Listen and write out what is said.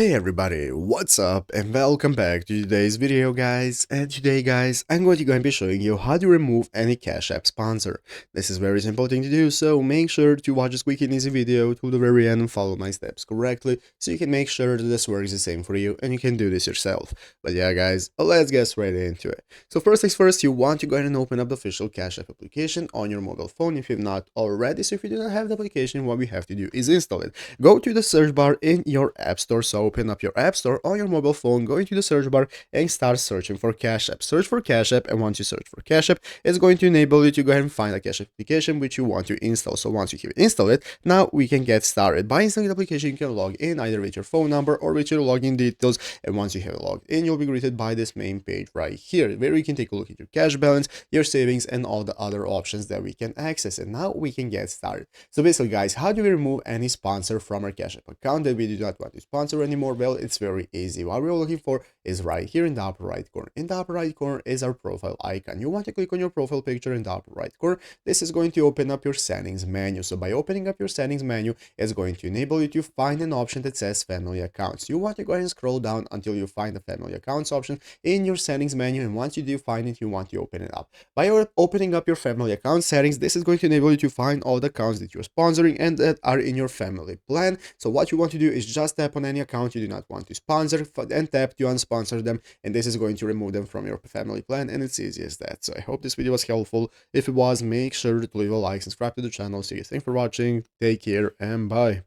Hey everybody, what's up and welcome back to today's video guys. And today guys, I'm going to be showing you how to remove any Cash App sponsor. This is very simple thing to do, so make sure to watch this quick and easy video to the very end and follow my steps correctly so you can make sure that this works the same for you and you can do this yourself. But yeah guys, let's get straight into it. So first things first, you want to go ahead and open up the official Cash App application on your mobile phone if you've not already. So if you do not have the application, what we have to do is install it. Go to the search bar in your app store. So open up your app store on your mobile phone, go into the search bar and start searching for Cash App. Search for Cash App, and once you search for Cash App, it's going to enable you to go ahead and find a Cash App application which you want to install. So once you have installed it, now we can get started. By installing the application, you can log in either with your phone number or with your login details, and once you have logged in, you'll be greeted by this main page right here where you can take a look at your cash balance, your savings, and all the other options that we can access. And now we can get started. So basically guys, how do we remove any sponsor from our Cash App account that we do not want to sponsor anymore? Well, it's very easy. What we're looking for is right here in the upper right corner. In the upper right corner is our profile icon. You want to click on your profile picture in the upper right corner. This is going to open up your settings menu. So by opening up your settings menu, it's going to enable you to find an option that says family accounts. You want to go ahead and scroll down until you find the family accounts option in your settings menu, and once you do find it, you want to open it up. By opening up your family account settings, this is going to enable you to find all the accounts that you're sponsoring and that are in your family plan. So what you want to do is just tap on any account you do not want to sponsor and tap to unsponsor them, and this is going to remove them from your family plan, and it's easy as that. So I hope this video was helpful. If it was, make sure to leave a like, subscribe to the channel. See you. Thanks for watching, take care, and bye.